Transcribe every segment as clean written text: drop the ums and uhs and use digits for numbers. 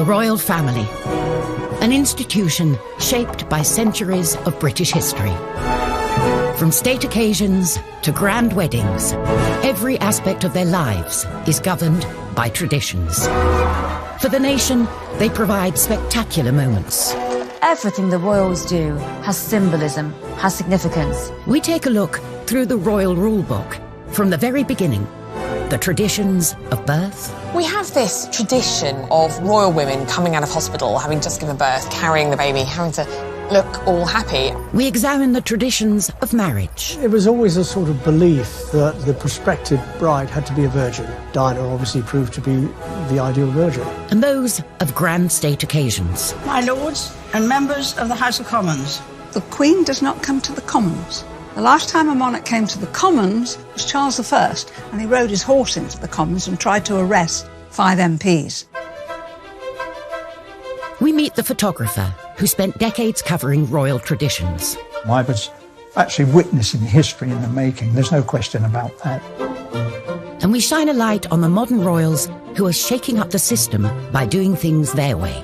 royal family, an institution shaped by centuries of British history. From state occasions to grand weddings, every aspect of their lives is governed by traditions. For the nation, they provide spectacular moments. Everything the royals do has symbolism, has significance. We take a look through the royal rule book from the very beginning. The traditions of birth. We have this tradition of royal women coming out of hospital, having just given birth, carrying the baby, having to look all happy. We examine the traditions of marriage. It was always a sort of belief that the prospective bride had to be a virgin. Diana obviously proved to be the ideal virgin. And those of grand state occasions. My lords and members of the House of Commons. The Queen does not come to the Commons. The last time a monarch came to the Commons was Charles I, and he rode his horse into the Commons and tried to arrest 5 MPs. We meet the photographer who spent decades covering royal traditions. I was actually witnessing history in the making, there's no question about that. And we shine a light on the modern royals who are shaking up the system by doing things their way.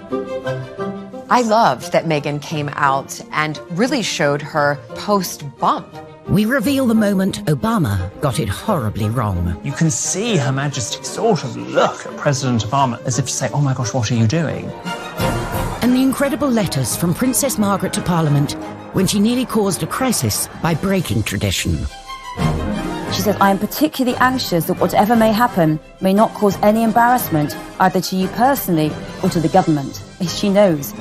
I loved that Meghan came out and really showed her post-bump. We reveal the moment Obama got it horribly wrong. You can see Her Majesty sort of look at President Obama as if to say, oh my gosh, what are you doing? And the incredible letters from Princess Margaret to Parliament when she nearly caused a crisis by breaking tradition. She said, I am particularly anxious that whatever may happen may not cause any embarrassment either to you personally or to the government. As she knows,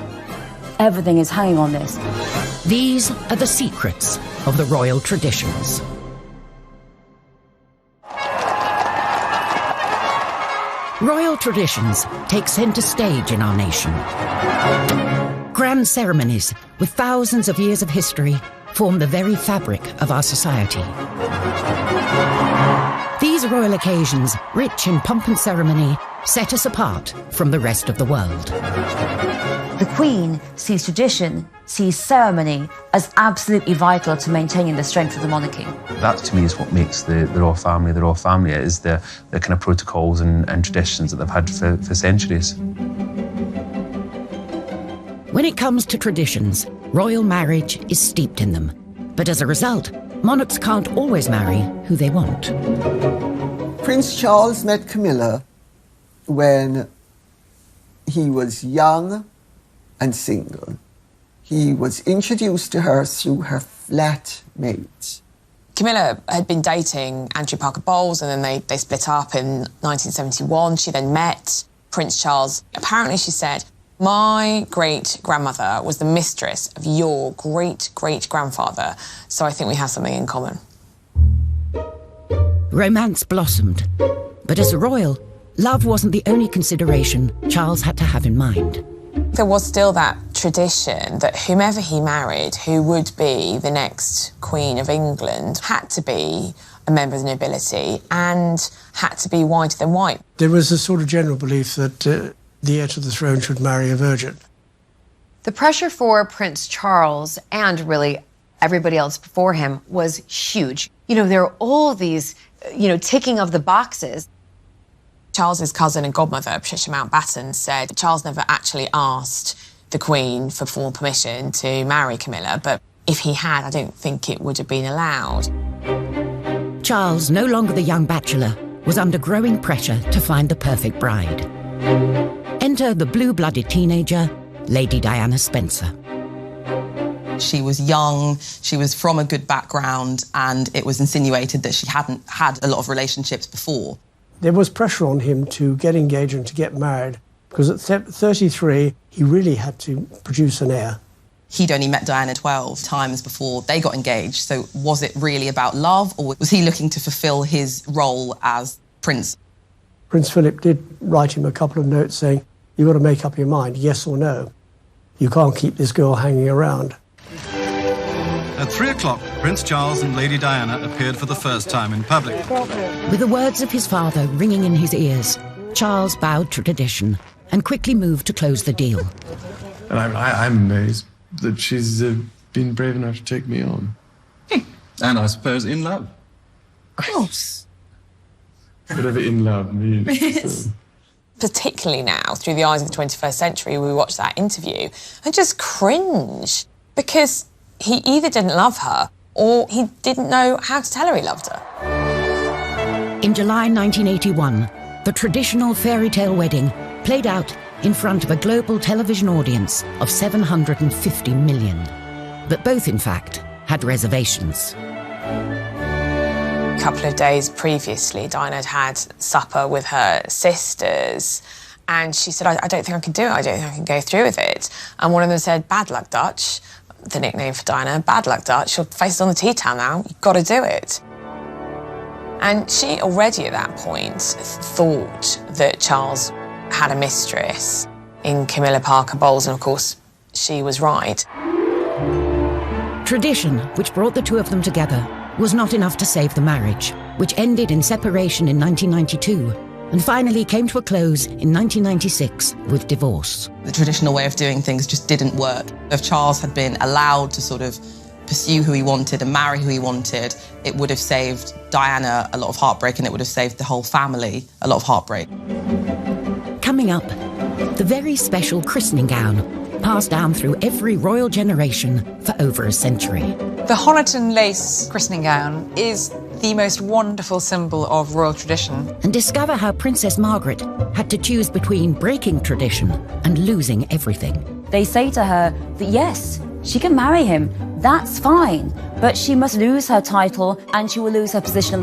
everything is hanging on this. These are the secrets of the royal traditions. Royal traditions take centre stage in our nation. Grand ceremonies with thousands of years of history form the very fabric of our society. These royal occasions, rich in pomp and ceremony, set us apart from the rest of the world. The Queen sees tradition, sees ceremony as absolutely vital to maintaining the strength of the monarchy. That, to me, is what makes the royal family the royal family. It is the kind of protocols and traditions that they've had for centuries. When it comes to traditions, royal marriage is steeped in them. But as a result, monarchs can't always marry who they want. Prince Charles met Camilla when he was young and single. He was introduced to her through her flatmate. Camilla had been dating Andrew Parker Bowles, and then they split up in 1971. She then met Prince Charles. Apparently, she said, my great-grandmother was the mistress of your great-great-grandfather, so I think we have something in common. Romance blossomed, but as a royal, love wasn't the only consideration Charles had to have in mind. There was still that tradition that whomever he married, who would be the next Queen of England, had to be a member of the nobility and had to be whiter than white. There was a sort of general belief that the heir to the throne should marry a virgin. The pressure for Prince Charles, and really everybody else before him, was huge. You know, there are all these, ticking of the boxes. Charles's cousin and godmother, Patricia Mountbatten, said that Charles never actually asked the Queen for formal permission to marry Camilla, but if he had, I don't think it would have been allowed. Charles, no longer the young bachelor, was under growing pressure to find the perfect bride. Enter the blue-blooded teenager, Lady Diana Spencer. She was young, she was from a good background, and it was insinuated that she hadn't had a lot of relationships before. There was pressure on him to get engaged and to get married, because at 33, he really had to produce an heir. He'd only met Diana 12 times before they got engaged, so was it really about love, or was he looking to fulfil his role as prince? Prince Philip did write him a couple of notes saying, you've got to make up your mind, yes or no. You can't keep this girl hanging around. At 3 o'clock, Prince Charles and Lady Diana appeared for the first time in public. With the words of his father ringing in his ears, Charles bowed to tradition and quickly moved to close the deal. And I'm amazed that she's been brave enough to take me on. And I suppose in love. Of course. Whatever in love means. particularly now, through the eyes of the 21st century, we watch that interview and just cringe, because he either didn't love her or he didn't know how to tell her he loved her. In July 1981, the traditional fairy tale wedding played out in front of a global television audience of 750 million. But both, in fact, had reservations. A couple of days previously, Diana had had supper with her sisters, and she said, I don't think I can do it, I don't think I can go through with it. And one of them said, bad luck, Dutch, the nickname for Diana, bad luck, Dutch, your face is on the tea towel now, you've got to do it. And she already at that point thought that Charles had a mistress in Camilla Parker Bowles, and of course, she was right. Tradition, which brought the two of them together, was not enough to save the marriage, which ended in separation in 1992 and finally came to a close in 1996 with divorce. The traditional way of doing things just didn't work. If Charles had been allowed to sort of pursue who he wanted and marry who he wanted, it would have saved Diana a lot of heartbreak, and it would have saved the whole family a lot of heartbreak. Coming up, the very special christening gown, passed down through every royal generation for over a century. The Honiton lace christening gown is the most wonderful symbol of royal tradition. And discover how Princess Margaret had to choose between breaking tradition and losing everything. They say to her that yes, she can marry him, that's fine, but she must lose her title and she will lose her position.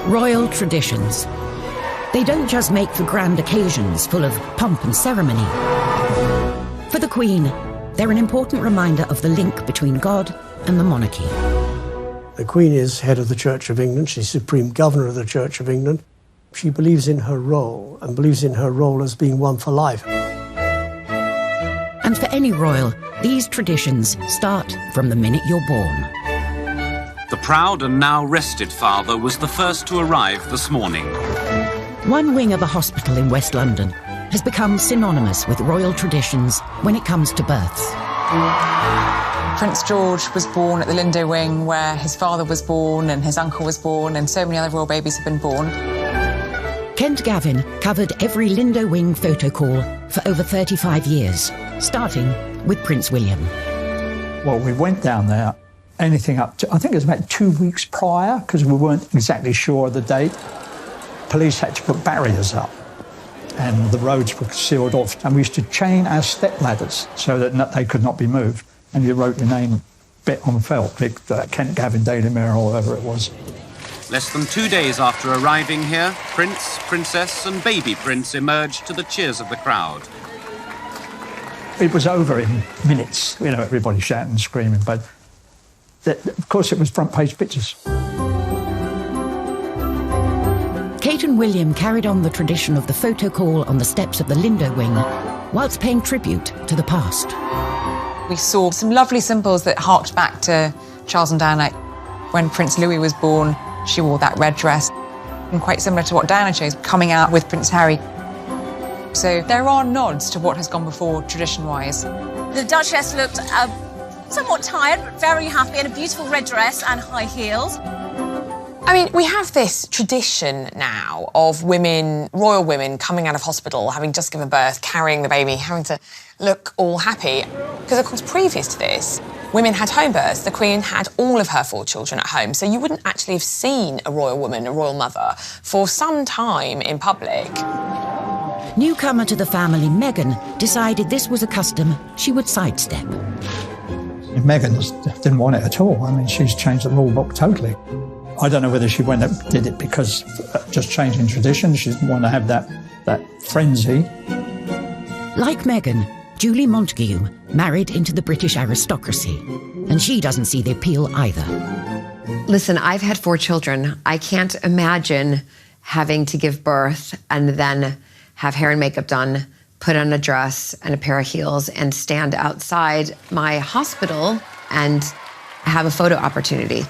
Royal traditions. They don't just make for grand occasions full of pomp and ceremony. For the Queen, they're an important reminder of the link between God and the monarchy. The Queen is head of the Church of England. She's Supreme Governor of the Church of England. She believes in her role, and believes in her role as being one for life. And for any royal, these traditions start from the minute you're born. The proud and now rested father was the first to arrive this morning. One wing of a hospital in West London has become synonymous with royal traditions when it comes to births. Prince George was born at the Lindo Wing, where his father was born and his uncle was born, and so many other royal babies have been born. Kent Gavin covered every Lindo Wing photo call for over 35 years, starting with Prince William. Well, we went down there, anything up to, I think it was about 2 weeks prior, because we weren't exactly sure of the date. Police had to put barriers up, and the roads were sealed off, and we used to chain our step ladders so that they could not be moved. And you wrote your name bit on felt, Kent Gavin, Daily Mirror, or whatever it was. Less than 2 days after arriving here, Prince, Princess and baby Prince emerged to the cheers of the crowd. It was over in minutes, you know, everybody shouting and screaming, but of course it was front page pictures. Kate and William carried on the tradition of the photo call on the steps of the Lindo Wing, whilst paying tribute to the past. We saw some lovely symbols that harked back to Charles and Diana. When Prince Louis was born, she wore that red dress, and quite similar to what Diana chose, coming out with Prince Harry. So there are nods to what has gone before tradition-wise. The Duchess looked somewhat tired, but very happy in a beautiful red dress and high heels. I mean, we have this tradition now of women, royal women, coming out of hospital, having just given birth, carrying the baby, having to look all happy. Because, of course, previous to this, women had home births. The Queen had all of her 4 children at home, so you wouldn't actually have seen a royal woman, a royal mother, for some time in public. Newcomer to the family, Meghan, decided this was a custom she would sidestep. Meghan didn't want it at all. I mean, she's changed the rule book totally. I don't know whether she went and did it because just changing tradition. She didn't want to have that frenzy. Like Meghan, Julie Montagu married into the British aristocracy, and she doesn't see the appeal either. Listen, I've had 4 children. I can't imagine having to give birth and then have hair and makeup done, put on a dress and a pair of heels, and stand outside my hospital and have a photo opportunity.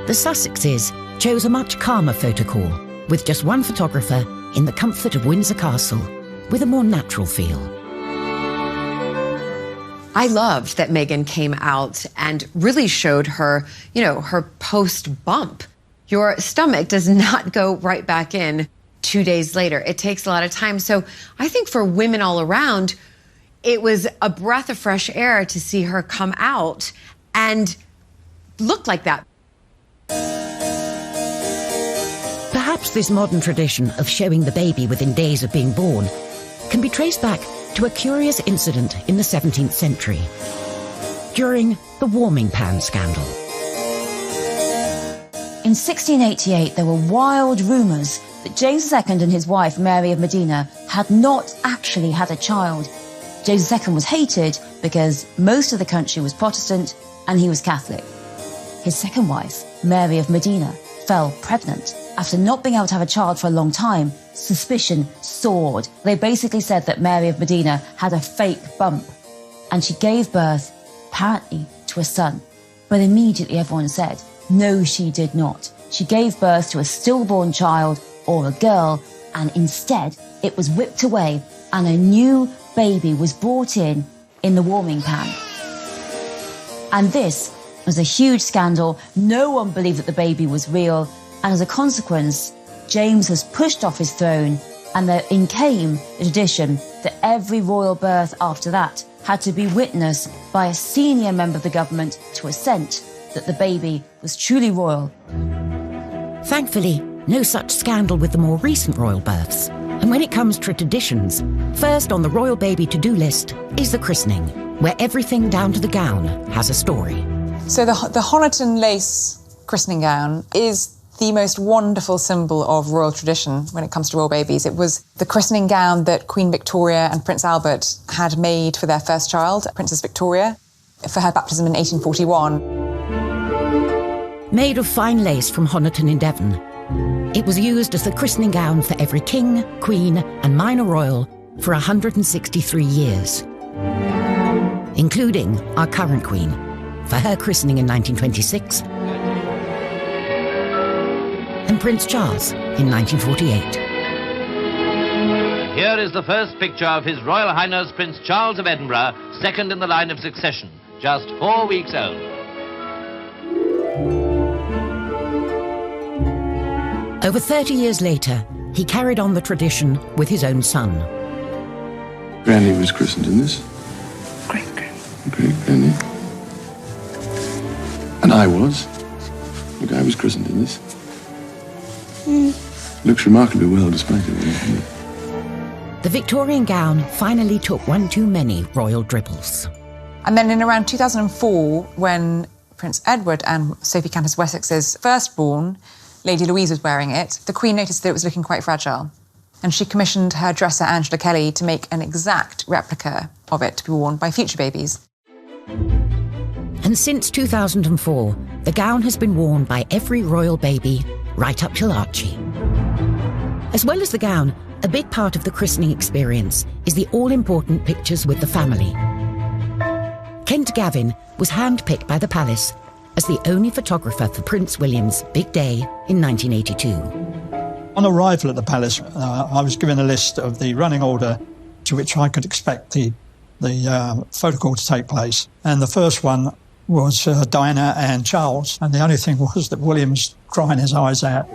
The Sussexes chose a much calmer photo call, with just one photographer in the comfort of Windsor Castle, with a more natural feel. I loved that Meghan came out and really showed her, her post-bump. Your stomach does not go right back in 2 days later. It takes a lot of time. So I think for women all around, it was a breath of fresh air to see her come out and look like that. Perhaps this modern tradition of showing the baby within days of being born can be traced back to a curious incident in the 17th century, during the warming pan scandal. In 1688, there were wild rumours that James II and his wife, Mary of Modena, had not actually had a child. James II was hated because most of the country was Protestant and he was Catholic. His second wife, Mary of Modena, fell pregnant. After not being able to have a child for a long time, suspicion soared. They basically said that Mary of Modena had a fake bump, and she gave birth, apparently, to a son. But immediately everyone said, no, she did not. She gave birth to a stillborn child, or a girl, and instead it was whipped away and a new baby was brought in the warming pan. And this was a huge scandal. No one believed that the baby was real, and as a consequence, James was pushed off his throne, and in came the tradition that every royal birth after that had to be witnessed by a senior member of the government to assent that the baby was truly royal. Thankfully, no such scandal with the more recent royal births. And when it comes to traditions, first on the royal baby to-do list is the christening, where everything down to the gown has a story. So the Honiton lace christening gown is the most wonderful symbol of royal tradition when it comes to royal babies. It was the christening gown that Queen Victoria and Prince Albert had made for their first child, Princess Victoria, for her baptism in 1841. Made of fine lace from Honiton in Devon, it was used as the christening gown for every king, queen and minor royal for 163 years, including our current queen, for her christening in 1926, and Prince Charles in 1948. Here is the first picture of His Royal Highness Prince Charles of Edinburgh, second in the line of succession, just 4 weeks old. Over 30 years later, he carried on the tradition with his own son. Granny was christened in this. Great-granny. And I was. Look, I was christened in this. Looks remarkably well displayed. The Victorian gown finally took one too many royal dribbles. And then in around 2004, when Prince Edward and Sophie Countess Wessex's firstborn, Lady Louise, was wearing it, the Queen noticed that it was looking quite fragile. And she commissioned her dresser, Angela Kelly, to make an exact replica of it to be worn by future babies. And since 2004, the gown has been worn by every royal baby, right up till Archie. As well as the gown, a big part of the christening experience is the all-important pictures with the family. Kent Gavin was handpicked by the palace as the only photographer for Prince William's big day in 1982. On arrival at the palace, I was given a list of the running order to which I could expect the photo call to take place. And the first one was Diana and Charles, and the only thing was that William's crying his eyes out.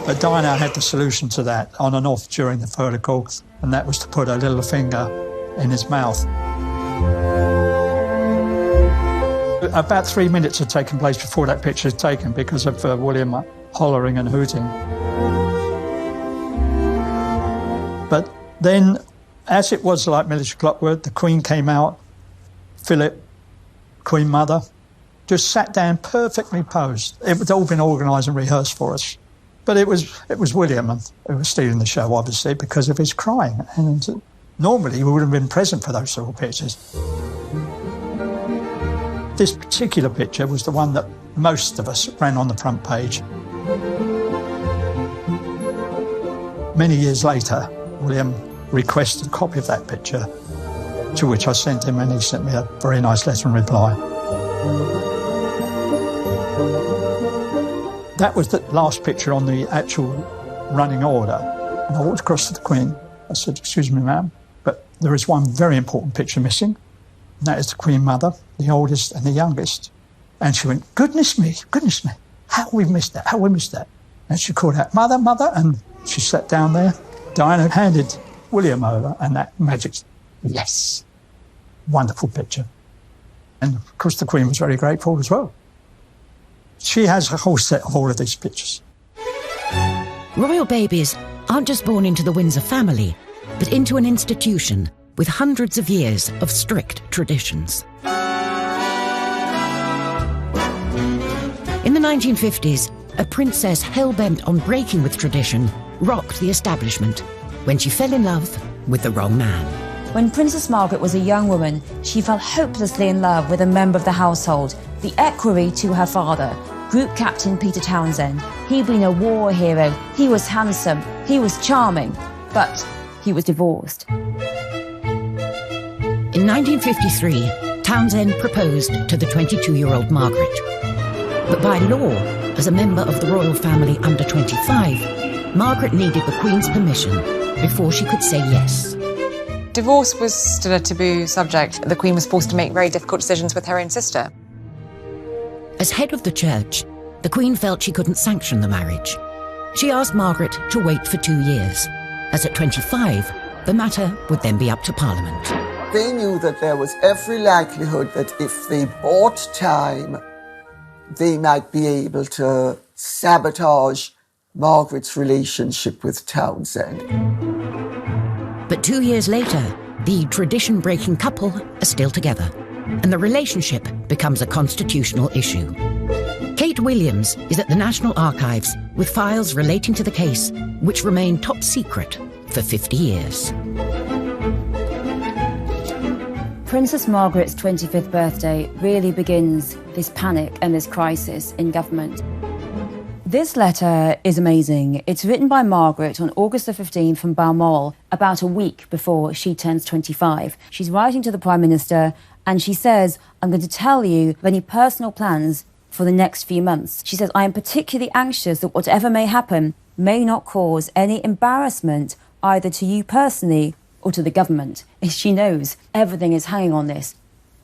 But Diana had the solution to that on and off during the photo call, and that was to put her little finger in his mouth. About 3 minutes had taken place before that picture was taken because of William hollering and hooting. But then, as it was like military clockwork, the Queen came out, Philip, Queen Mother, just sat down perfectly posed. It had all been organised and rehearsed for us. But it was William who was stealing the show, obviously, because of his crying. And normally we would have been present for those sort of pictures. This particular picture was the one that most of us ran on the front page. Many years later, William requested a copy of that picture, to which I sent him, and he sent me a very nice letter in reply. That was the last picture on the actual running order. And I walked across to the Queen. I said, "Excuse me, ma'am, but There is one very important picture missing, and that is the Queen Mother, the oldest and the youngest. And she went, goodness me, how have we missed that, And she called out, Mother, Mother, and she sat down there. Diana handed William over, and that magic, yes, wonderful picture. And of course the Queen was very grateful as well. She has a whole set of all of these pictures. Royal babies aren't just born into the Windsor family, but into an institution with hundreds of years of strict traditions. In the 1950s, a princess hell-bent on breaking with tradition rocked the establishment when she fell in love with the wrong man. When Princess Margaret was a young woman, she fell hopelessly in love with a member of the household, the equerry to her father, Group Captain Peter Townsend. He'd been a war hero, he was handsome, he was charming, but he was divorced. In 1953, Townsend proposed to the 22-year-old Margaret. But by law, as a member of the royal family under 25, Margaret needed the Queen's permission before she could say yes. Divorce was still a taboo subject. The Queen was forced to make very difficult decisions with her own sister. As head of the church, the Queen felt she couldn't sanction the marriage. She asked Margaret to wait for 2 years, as at 25, the matter would then be up to Parliament. They knew that there was every likelihood that if they bought time, they might be able to sabotage Margaret's relationship with Townsend. But 2 years later, the tradition-breaking couple are still together, and the relationship becomes a constitutional issue. Kate Williams is at the National Archives with files relating to the case, which remain top secret for 50 years. Princess Margaret's 25th birthday really begins this panic and this crisis in government. This letter is amazing. It's written by Margaret on August the 15th from Balmoral, about a week before she turns 25. She's writing to the Prime Minister and she says, I'm going to tell you of any personal plans for the next few months. She says, I am particularly anxious that whatever may happen may not cause any embarrassment either to you personally or to the government. She knows everything is hanging on this.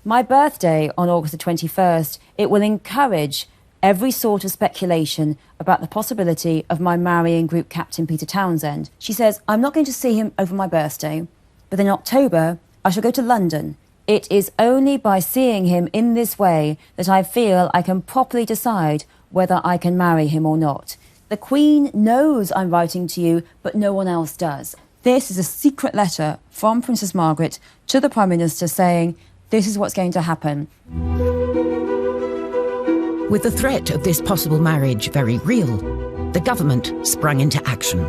My birthday on August the 21st, it will encourage every sort of speculation about the possibility of my marrying Group Captain Peter Townsend. She says, I'm not going to see him over my birthday, but in October, I shall go to London. It is only by seeing him in this way that I feel I can properly decide whether I can marry him or not. The Queen knows I'm writing to you, but no one else does. This is a secret letter from Princess Margaret to the Prime Minister saying, this is what's going to happen. With the threat of this possible marriage very real, the government sprung into action.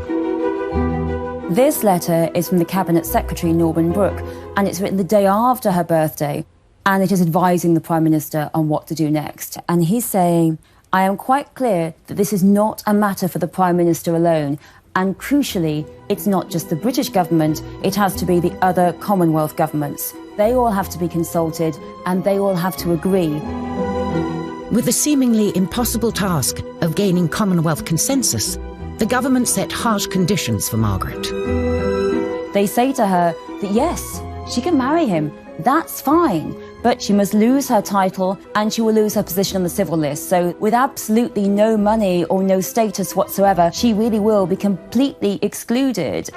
This letter is from the Cabinet Secretary, Norman Brooke, and it's written the day after her birthday, and it is advising the Prime Minister on what to do next. And he's saying, I am quite clear that this is not a matter for the Prime Minister alone, and crucially, it's not just the British government, it has to be the other Commonwealth governments. They all have to be consulted, and they all have to agree. With the seemingly impossible task of gaining Commonwealth consensus, the government set harsh conditions for Margaret. They say to her that yes, she can marry him, that's fine, but she must lose her title and she will lose her position on the civil list. So with absolutely no money or no status whatsoever, she really will be completely excluded.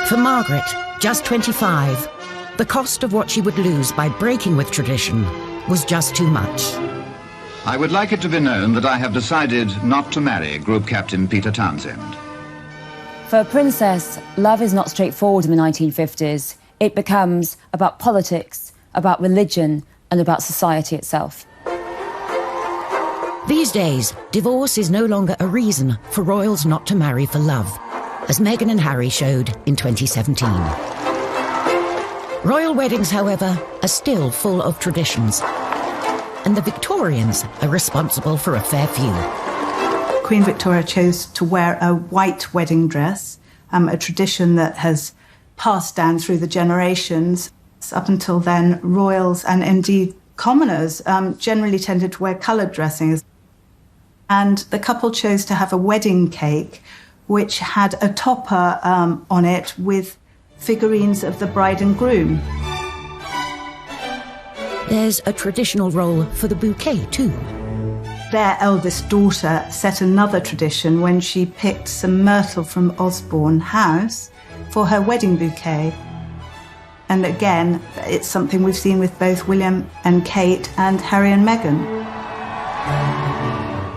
For Margaret, just 25, the cost of what she would lose by breaking with tradition was just too much. I would like it to be known that I have decided not to marry Group Captain Peter Townsend. For a princess, love is not straightforward in the 1950s. It becomes about politics, about religion, and about society itself. These days, divorce is no longer a reason for royals not to marry for love, as Meghan and Harry showed in 2017. Royal weddings, however, are still full of traditions, and the Victorians are responsible for a fair few. Queen Victoria chose to wear a white wedding dress, a tradition that has passed down through the generations. Up until then, royals and indeed commoners generally tended to wear coloured dressings. And the couple chose to have a wedding cake which had a topper on it with figurines of the bride and groom. There's a traditional role for the bouquet too. Their eldest daughter set another tradition when she picked some myrtle from Osborne House for her wedding bouquet. And again, it's something we've seen with both William and Kate and Harry and Meghan.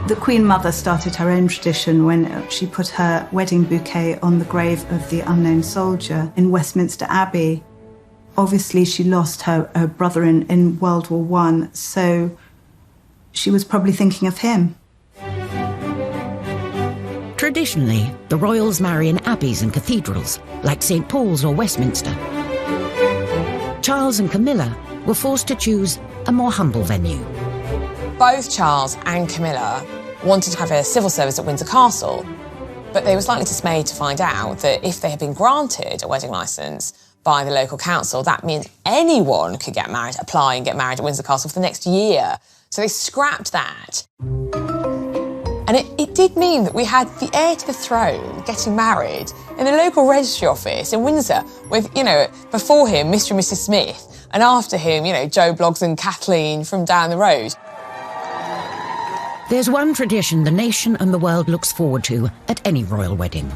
The Queen Mother started her own tradition when she put her wedding bouquet on the grave of the unknown soldier in Westminster Abbey. Obviously, she lost her brother in World War I, so she was probably thinking of him. Traditionally, the royals marry in abbeys and cathedrals, like St. Paul's or Westminster. Charles and Camilla were forced to choose a more humble venue. Both Charles and Camilla wanted to have a civil service at Windsor Castle, but they were slightly dismayed to find out that if they had been granted a wedding licence by the local council, that meant anyone could get married, apply and get married at Windsor Castle for the next year. So they scrapped that. And it did mean that we had the heir to the throne getting married in the local registry office in Windsor with, before him, Mr. and Mrs. Smith, and after him, Joe Bloggs and Kathleen from down the road. There's one tradition the nation and the world looks forward to at any royal wedding.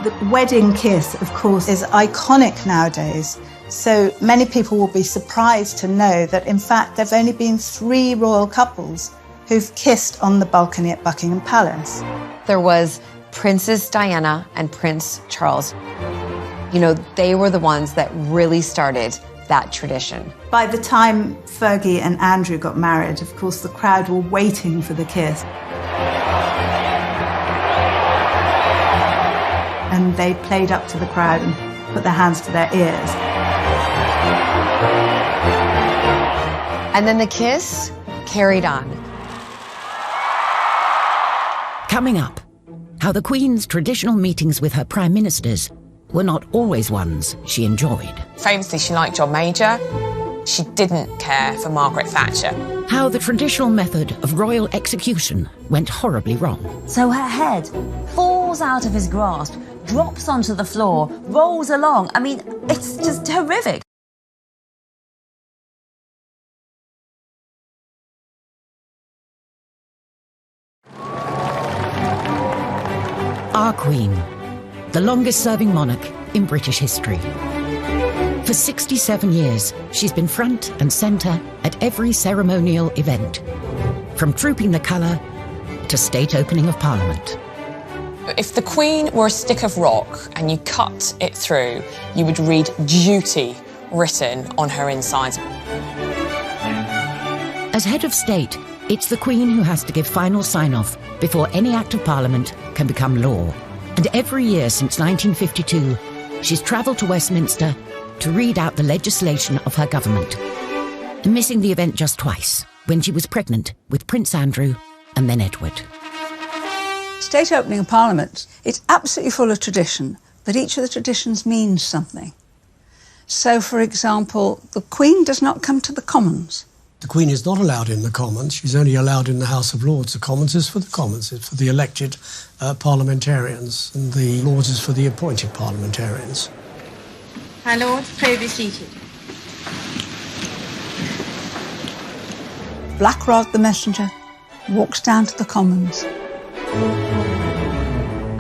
The wedding kiss, of course, is iconic nowadays. So many people will be surprised to know that, in fact, there have only been 3 royal couples who've kissed on the balcony at Buckingham Palace. There was Princess Diana and Prince Charles. They were the ones that really started that tradition. By the time Fergie and Andrew got married, of course, the crowd were waiting for the kiss. And they played up to the crowd and put their hands to their ears. And then the kiss carried on. Coming up, how the Queen's traditional meetings with her prime ministers were not always ones she enjoyed. Famously, she liked John Major. She didn't care for Margaret Thatcher. How the traditional method of royal execution went horribly wrong. So her head falls out of his grasp, drops onto the floor, rolls along. I mean, it's just horrific. Our Queen, the longest-serving monarch in British history. For 67 years, she's been front and centre at every ceremonial event, from trooping the colour to state opening of Parliament. If the Queen were a stick of rock and you cut it through, you would read duty written on her insides. As head of state, it's the Queen who has to give final sign-off before any act of Parliament can become law. And every year since 1952, she's travelled to Westminster to read out the legislation of her government, missing the event just twice, when she was pregnant with Prince Andrew and then Edward. State opening of Parliament, it's absolutely full of tradition, but each of the traditions means something. So, for example, the Queen does not come to the Commons. The Queen is not allowed in the Commons. She's only allowed in the House of Lords. The Commons is for the Commons. It's for the elected parliamentarians, and the Lords is for the appointed parliamentarians. My Lord, pray be seated. Black Rod the messenger walks down to the Commons,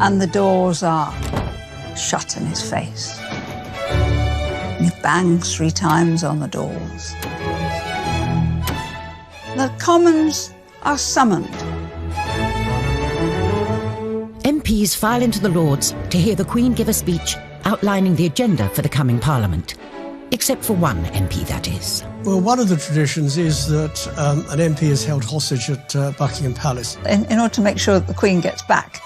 and the doors are shut in his face. And he bangs 3 times on the doors. The Commons are summoned. MPs file into the Lords to hear the Queen give a speech outlining the agenda for the coming Parliament. Except for one MP, that is. Well, one of the traditions is that an MP is held hostage at Buckingham Palace. In order to make sure that the Queen gets back,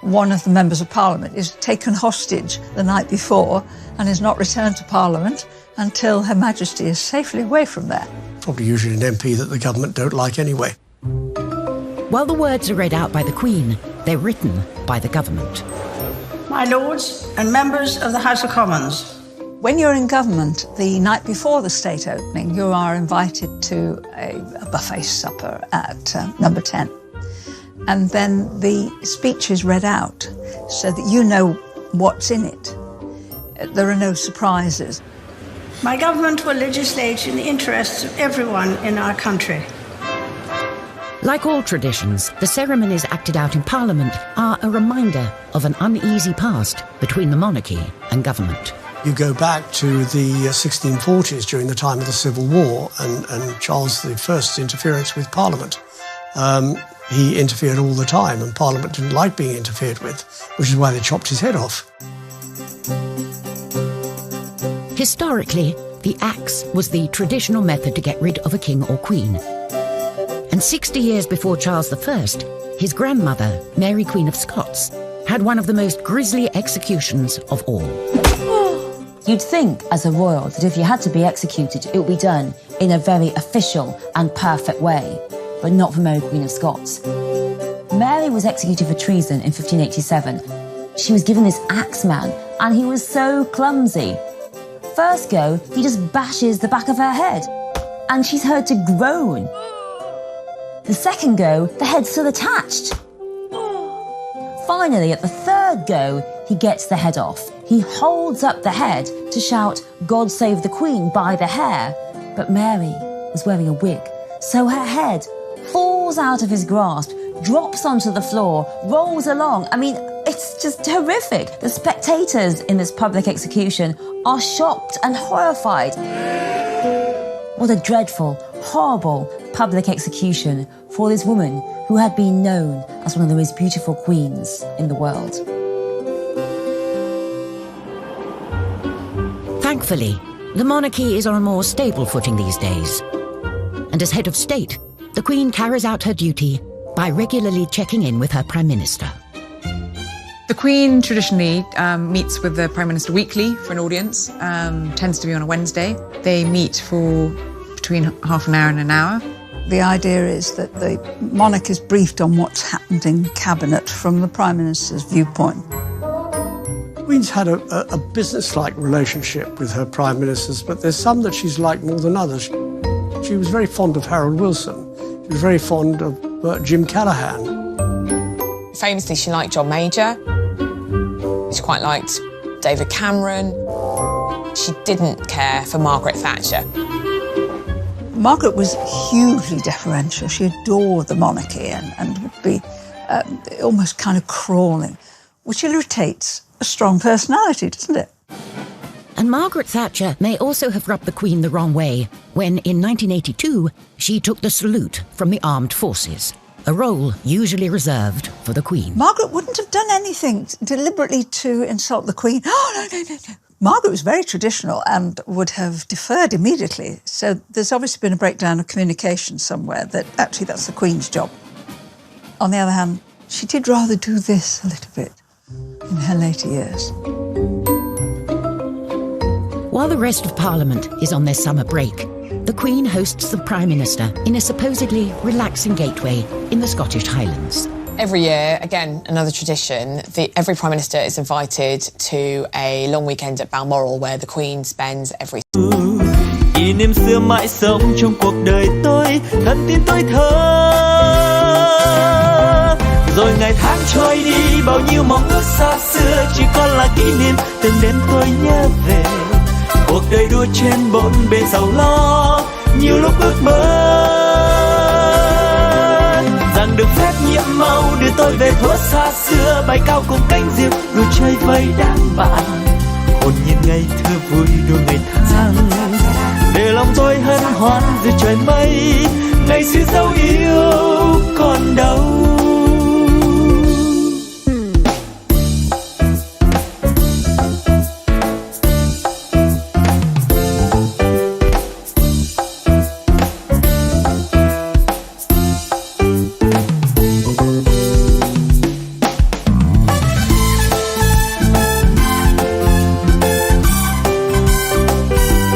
one of the members of Parliament is taken hostage the night before and is not returned to Parliament until Her Majesty is safely away from there. Probably usually an MP that the government don't like anyway. While the words are read out by the Queen, they're written by the government. My Lords and members of the House of Commons. When you're in government, the night before the state opening, you are invited to a buffet supper at number 10. And then the speech is read out so that you know what's in it. There are no surprises. My government will legislate in the interests of everyone in our country. Like all traditions, the ceremonies acted out in Parliament are a reminder of an uneasy past between the monarchy and government. You go back to the 1640s during the time of the Civil War and Charles I's interference with Parliament. He interfered all the time, and Parliament didn't like being interfered with, which is why they chopped his head off. Historically, the axe was the traditional method to get rid of a king or queen. And 60 years before Charles I, his grandmother, Mary Queen of Scots, had one of the most grisly executions of all. You'd think, as a royal, that if you had to be executed, it would be done in a very official and perfect way, but not for Mary Queen of Scots. Mary was executed for treason in 1587. She was given this axe man, and he was so clumsy. First go, he just bashes the back of her head, and she's heard to groan. The second go, the head's still attached. Finally, at the third go, he gets the head off. He holds up the head to shout, "God save the Queen," by the hair. But Mary was wearing a wig, so her head falls out of his grasp, drops onto the floor, rolls along. I mean, it's just horrific. The spectators in this public execution are shocked and horrified. What a dreadful, horrible public execution for this woman who had been known as one of the most beautiful queens in the world. Thankfully, the monarchy is on a more stable footing these days. And as head of state, the Queen carries out her duty by regularly checking in with her Prime Minister. The Queen traditionally meets with the Prime Minister weekly for an audience, tends to be on a Wednesday. They meet for between half an hour and an hour. The idea is that the monarch is briefed on what's happened in Cabinet from the Prime Minister's viewpoint. The Queen's had a business-like relationship with her Prime Ministers, but there's some that she's liked more than others. She was very fond of Harold Wilson. She was very fond of Jim Callaghan. Famously, she liked John Major. She quite liked David Cameron. She didn't care for Margaret Thatcher. Margaret was hugely deferential. She adored the monarchy and would be almost kind of crawling, which irritates a strong personality, doesn't it? And Margaret Thatcher may also have rubbed the Queen the wrong way when, in 1982, she took the salute from the armed forces, a role usually reserved for the Queen. Margaret wouldn't have done anything deliberately to insult the Queen. Oh, no. Margaret was very traditional and would have deferred immediately. So there's obviously been a breakdown of communication somewhere that actually that's the Queen's job. On the other hand, she did rather do this a little bit in her later years. While the rest of Parliament is on their summer break, the Queen hosts the Prime Minister in a supposedly relaxing gateway in the Scottish Highlands. Every year, again, another tradition, every Prime Minister is invited to a long weekend at Balmoral where the Queen spends every... Kỷ niệm xưa mãi sống trong cuộc đời tôi, thân tin tôi thơ. Rồi ngày tháng trôi đi, bao nhiêu mong ước xa xưa chỉ còn là kỷ niệm từng đêm tôi nhớ về. Cuộc đời đua trên bốn bề giàu lo, nhiều lúc ước mơ rằng được phép nhiệm màu đưa tôi về thuở xa xưa, bay cao cùng cánh diều đùa chơi với đám bạn, hồn nhiên ngày thơ vui đua ngày tháng, để lòng tôi hân hoan giữa trời mây, ngày xưa dấu yêu còn đâu.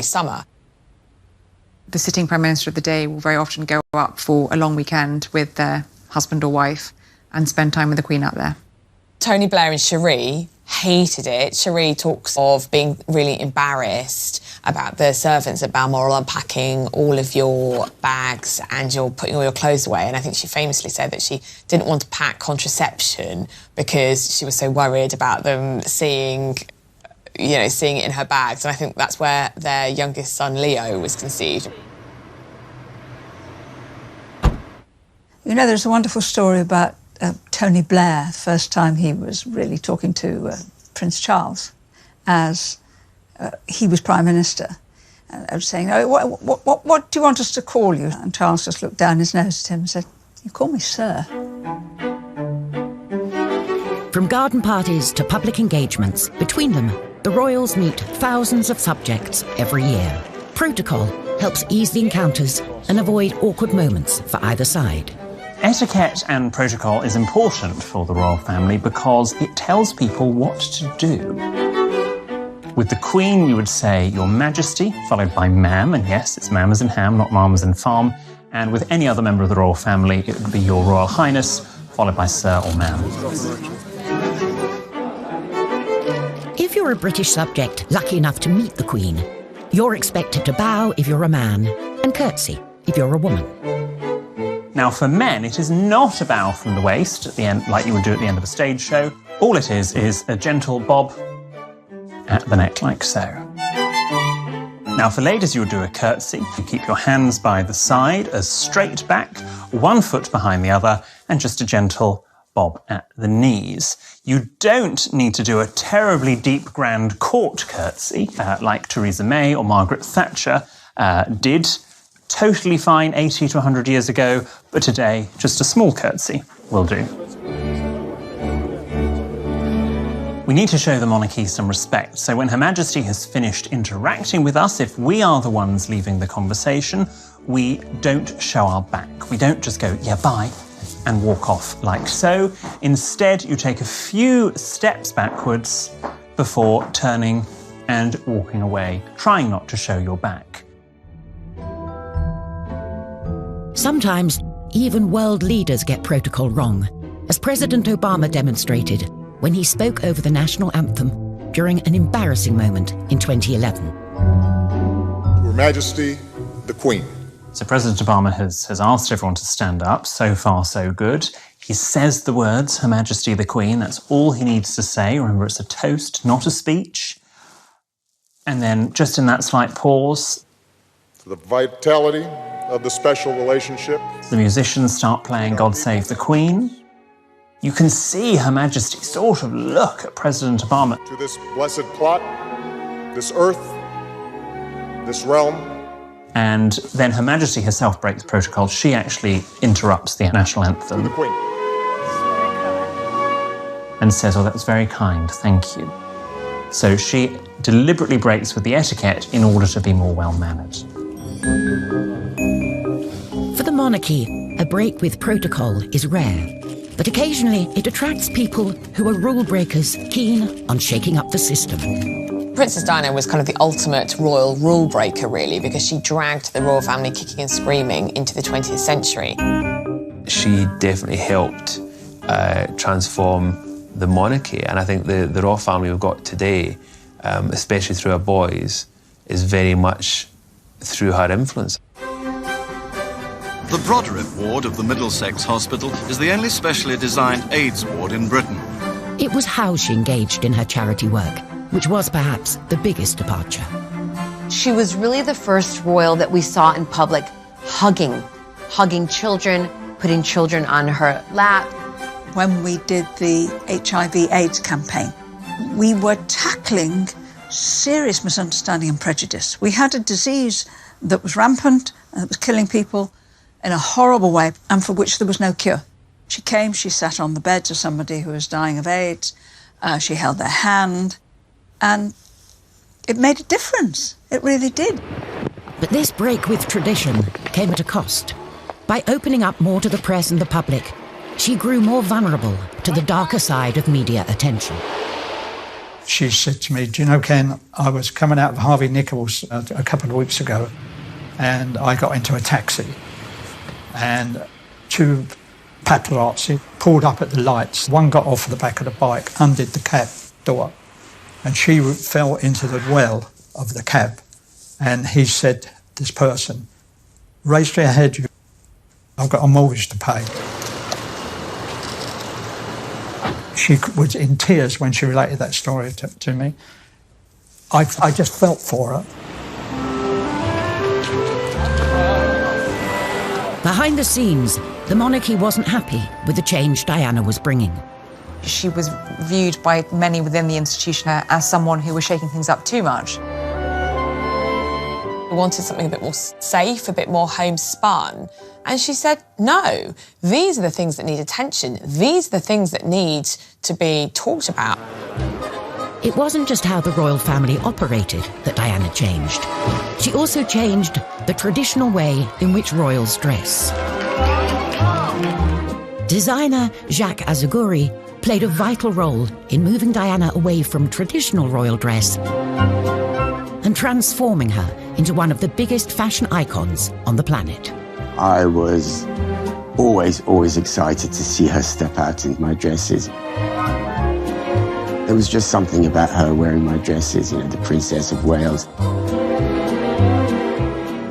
Summer. The sitting Prime Minister of the day will very often go up for a long weekend with their husband or wife and spend time with the Queen out there. Tony Blair and Cherie hated it. Cherie talks of being really embarrassed about the servants at Balmoral unpacking all of your bags and you're putting all your clothes away. And I think she famously said that she didn't want to pack contraception because she was so worried about them seeing it in her bags. And I think that's where their youngest son, Leo, was conceived. There's a wonderful story about Tony Blair, the first time he was really talking to Prince Charles as he was Prime Minister. And I was saying, what do you want us to call you? And Charles just looked down his nose at him and said, you call me Sir. From garden parties to public engagements, between them, the royals meet thousands of subjects every year. Protocol helps ease the encounters and avoid awkward moments for either side. Etiquette and protocol is important for the royal family because it tells people what to do. With the Queen, you would say Your Majesty, followed by Ma'am, and yes, it's Ma'am as in ham, not Ma'am as in farm. And with any other member of the royal family, it would be Your Royal Highness, followed by Sir or Ma'am. If you're a British subject lucky enough to meet the Queen, you're expected to bow if you're a man and curtsy if you're a woman. Now, for men, it is not a bow from the waist at the end, like you would do at the end of a stage show. All it is a gentle bob at the neck, like so. Now, for ladies, you would do a curtsy. You keep your hands by the side, as straight back, one foot behind the other, and just a gentle bob at the knees. You don't need to do a terribly deep, grand court curtsy, like Theresa May or Margaret Thatcher did. Totally fine 80 to 100 years ago, but today, just a small curtsy will do. We need to show the monarchy some respect, so when Her Majesty has finished interacting with us, if we are the ones leaving the conversation, we don't show our back. We don't just go, yeah, bye, and walk off like so. Instead, you take a few steps backwards before turning and walking away, trying not to show your back. Sometimes, even world leaders get protocol wrong, as President Obama demonstrated when he spoke over the national anthem during an embarrassing moment in 2011. To Her Majesty, the Queen. So President Obama has asked everyone to stand up. So far, so good. He says the words, Her Majesty the Queen. That's all he needs to say. Remember, it's a toast, not a speech. And then, just in that slight pause, For the vitality of the special relationship, the musicians start playing God Save the Queen. You can see Her Majesty sort of look at President Obama. To this blessed plot, this earth, this realm. And then Her Majesty herself breaks protocol. She actually interrupts the national anthem. To the Queen. And says, oh, that was very kind, thank you. So she deliberately breaks with the etiquette in order to be more well-mannered. For the monarchy, a break with protocol is rare, but occasionally it attracts people who are rule breakers keen on shaking up the system. Princess Diana was kind of the ultimate royal rule breaker, really, because she dragged the royal family kicking and screaming into the 20th century. She definitely helped transform the monarchy, and I think the royal family we've got today, especially through our boys, is very much through her influence. The Broderick ward of the Middlesex Hospital is the only specially designed AIDS ward in Britain. It was how she engaged in her charity work, which was perhaps the biggest departure. She was really the first royal that we saw in public hugging children, putting children on her lap. When we did the HIV/AIDS campaign, we were tackling serious misunderstanding and prejudice. We had a disease that was rampant and that was killing people in a horrible way and for which there was no cure. She came, she sat on the bed of somebody who was dying of AIDS, she held their hand, and it made a difference. It really did. But this break with tradition came at a cost. By opening up more to the press and the public, she grew more vulnerable to the darker side of media attention. She said to me, do you know, Ken, I was coming out of Harvey Nichols a couple of weeks ago and I got into a taxi and two paparazzi pulled up at the lights. One got off the back of the bike, undid the cap door. And she fell into the well of the cab. And he said, this person, raise your head, I've got a mortgage to pay. She was in tears when she related that story to me. I just felt for her. Behind the scenes, the monarchy wasn't happy with the change Diana was bringing. She was viewed by many within the institution as someone who was shaking things up too much. We wanted something a bit more safe, a bit more homespun. And she said, no, these are the things that need attention. These are the things that need to be talked about. It wasn't just how the royal family operated that Diana changed. She also changed the traditional way in which royals dress. Designer Jacques Azuguri played a vital role in moving Diana away from traditional royal dress and transforming her into one of the biggest fashion icons on the planet. I was always excited to see her step out in my dresses. There was just something about her wearing my dresses, the Princess of Wales.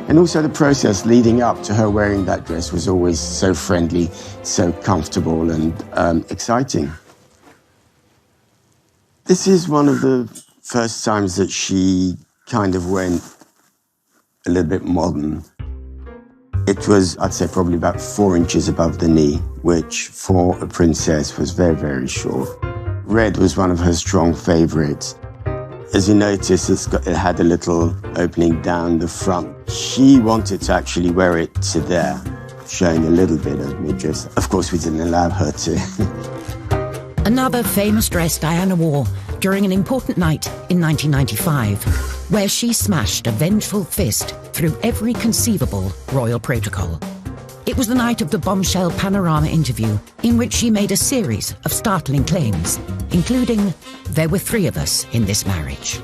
And also the process leading up to her wearing that dress was always so friendly, so comfortable and exciting. This is one of the first times that she kind of went a little bit modern. It was, I'd say, probably about 4 inches above the knee, which for a princess was very, very short. Red was one of her strong favorites. As you notice, it had a little opening down the front. She wanted to actually wear it to there, showing a little bit of midriff. Of course, we didn't allow her to. Another famous dress Diana wore during an important night in 1995, where she smashed a vengeful fist through every conceivable royal protocol. It was the night of the bombshell Panorama interview, in which she made a series of startling claims, including, "There were 3 of us in this marriage."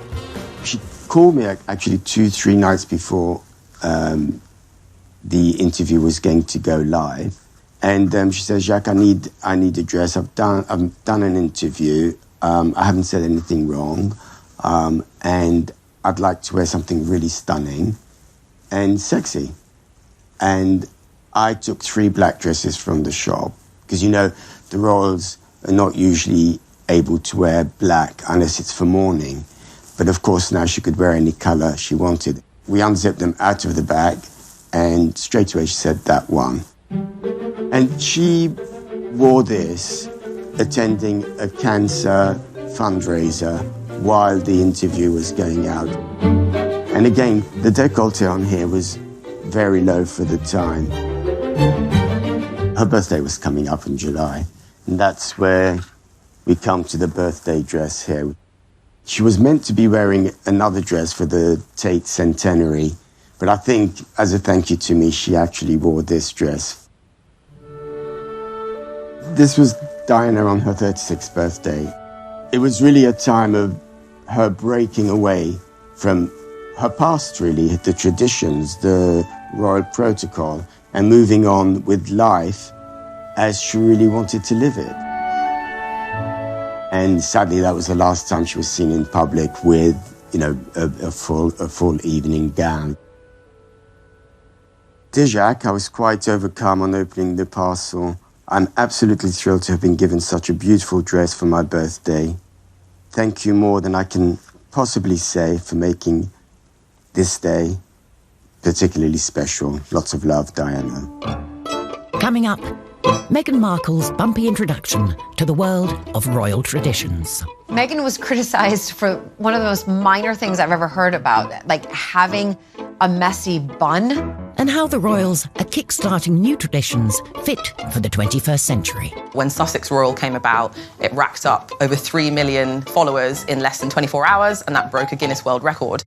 She called me actually 2-3 nights before the interview was going to go live. And she says, "Jacques, I need a dress. I've done an interview. I haven't said anything wrong. And I'd like to wear something really stunning and sexy." And I took 3 black dresses from the shop because, the royals are not usually able to wear black unless it's for mourning. But of course, now she could wear any colour she wanted. We unzipped them out of the bag and straight away she said, "That one." And she wore this attending a cancer fundraiser while the interview was going out. And again, the décolleté on here was very low for the time. Her birthday was coming up in July, and that's where we come to the birthday dress here. She was meant to be wearing another dress for the Tate centenary, but I think as a thank you to me, she actually wore this dress. This was Diana on her 36th birthday. It was really a time of her breaking away from her past, really, the traditions, the royal protocol, and moving on with life as she really wanted to live it. And sadly, that was the last time she was seen in public with, a full evening gown. Dear Jacques, I was quite overcome on opening the parcel. I'm absolutely thrilled to have been given such a beautiful dress for my birthday. Thank you more than I can possibly say for making this day particularly special. Lots of love, Diana. Coming up, Meghan Markle's bumpy introduction to the world of royal traditions. Meghan was criticized for one of the most minor things I've ever heard about, like having a messy bun. And how the royals are kickstarting new traditions fit for the 21st century. When Sussex Royal came about, it racked up over 3 million followers in less than 24 hours, and that broke a Guinness World Record.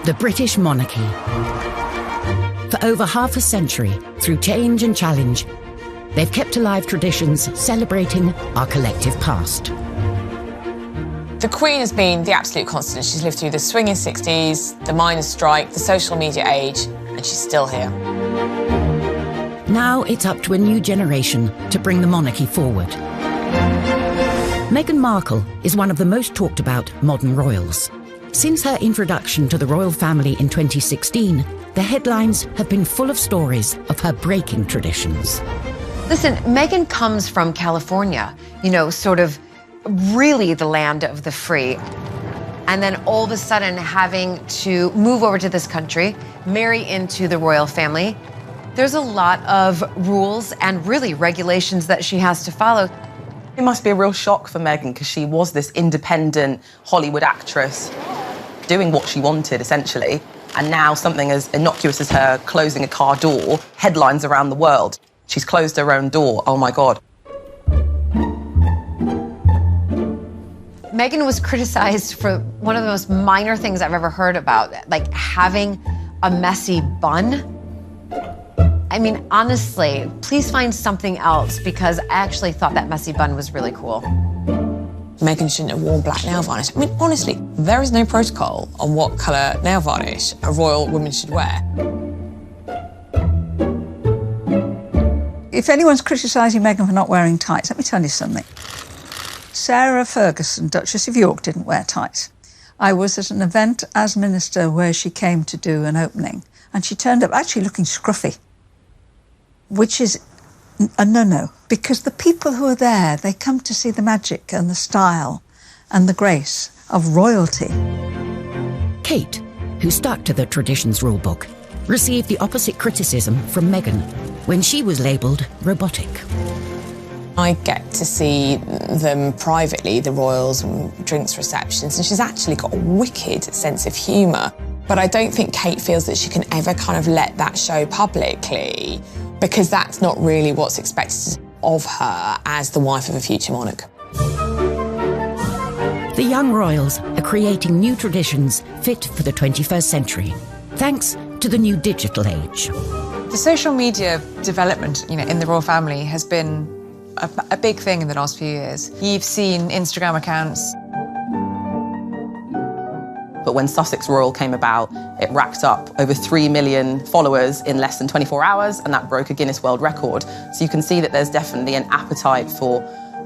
The British monarchy. For over half a century, through change and challenge, they've kept alive traditions celebrating our collective past. The Queen has been the absolute constant. She's lived through the swinging 60s, the miners' strike, the social media age, and she's still here. Now it's up to a new generation to bring the monarchy forward. Meghan Markle is one of the most talked about modern royals. Since her introduction to the royal family in 2016, the headlines have been full of stories of her breaking traditions. Listen, Meghan comes from California, you know, sort of really the land of the free. And then all of a sudden having to move over to this country, marry into the royal family. There's a lot of rules and really regulations that she has to follow. It must be a real shock for Meghan because she was this independent Hollywood actress doing what she wanted, essentially. And now something as innocuous as her closing a car door, headlines around the world. She's closed her own door. Oh, my God. Meghan was criticized for one of the most minor things I've ever heard about, like having a messy bun. I mean, honestly, please find something else because I actually thought that messy bun was really cool. Meghan shouldn't have worn black nail varnish. I mean, honestly, there is no protocol on what colour nail varnish a royal woman should wear. If anyone's criticising Meghan for not wearing tights, let me tell you something. Sarah Ferguson, Duchess of York, didn't wear tights. I was at an event as minister where she came to do an opening, and she turned up actually looking scruffy, which is a no-no, because the people who are there, they come to see the magic and the style and the grace of royalty. Kate, who stuck to the traditions rulebook, received the opposite criticism from Meghan when she was labelled robotic. I get to see them privately, the royals, and drinks receptions, and she's actually got a wicked sense of humour. But I don't think Kate feels that she can ever kind of let that show publicly, because that's not really what's expected of her as the wife of a future monarch. The young royals are creating new traditions fit for the 21st century, thanks to the new digital age. The social media development, in the royal family has been a big thing in the last few years. You've seen Instagram accounts. But when Sussex Royal came about, it racked up over 3 million followers in less than 24 hours, and that broke a Guinness World Record. So you can see that there's definitely an appetite for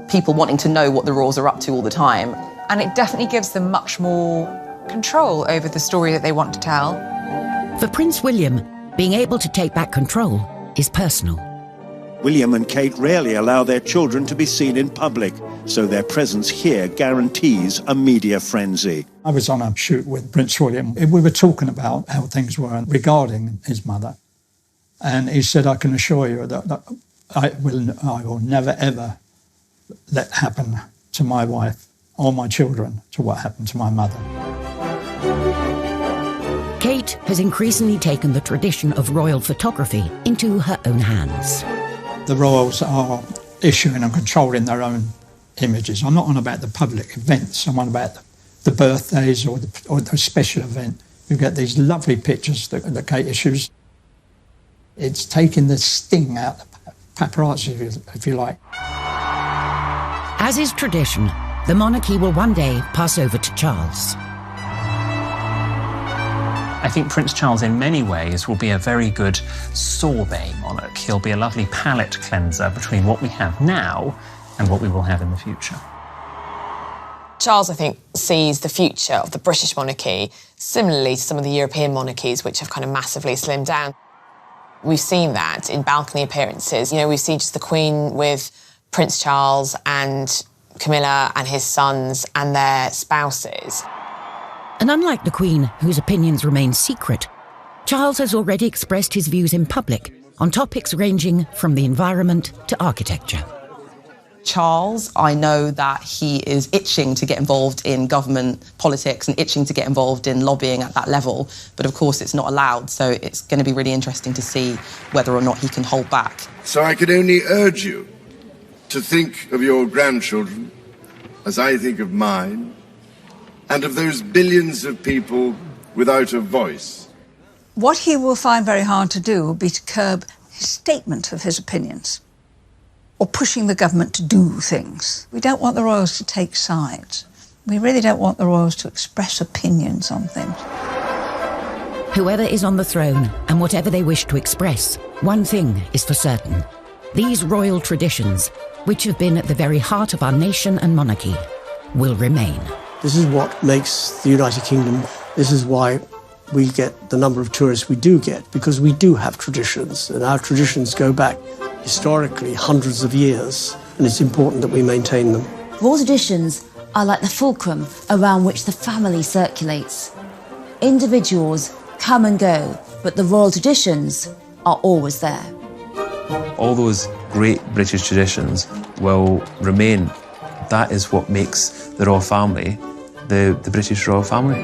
people wanting to know what the royals are up to all the time. And it definitely gives them much more control over the story that they want to tell. For Prince William, being able to take back control is personal. William and Kate rarely allow their children to be seen in public, so their presence here guarantees a media frenzy. I was on a shoot with Prince William. We were talking about how things were regarding his mother. And he said, I can assure you that I will never, ever let happen to my wife or my children to what happened to my mother. Kate has increasingly taken the tradition of royal photography into her own hands. The royals are issuing and controlling their own images. I'm not on about the public events. I'm on about the birthdays or the special event. You get these lovely pictures that Kate issues. It's taking the sting out of paparazzi, if you like. As is tradition, the monarchy will one day pass over to Charles. I think Prince Charles, in many ways, will be a very good sorbet monarch. He'll be a lovely palate cleanser between what we have now and what we will have in the future. Charles, I think, sees the future of the British monarchy similarly to some of the European monarchies, which have kind of massively slimmed down. We've seen that in balcony appearances. We've seen just the Queen with Prince Charles and Camilla and his sons and their spouses. And unlike the Queen, whose opinions remain secret, Charles has already expressed his views in public on topics ranging from the environment to architecture. Charles, I know that he is itching to get involved in government politics and itching to get involved in lobbying at that level, but of course it's not allowed, so it's going to be really interesting to see whether or not he can hold back. So I can only urge you to think of your grandchildren as I think of mine, and of those billions of people without a voice. What he will find very hard to do will be to curb his statement of his opinions or pushing the government to do things. We don't want the royals to take sides. We really don't want the royals to express opinions on things. Whoever is on the throne and whatever they wish to express, one thing is for certain. These royal traditions, which have been at the very heart of our nation and monarchy, will remain. This is what makes the United Kingdom, this is why we get the number of tourists we do get, because we do have traditions, and our traditions go back historically hundreds of years, and it's important that we maintain them. Royal traditions are like the fulcrum around which the family circulates. Individuals come and go, but the royal traditions are always there. All those great British traditions will remain. That is what makes the royal family the British royal family.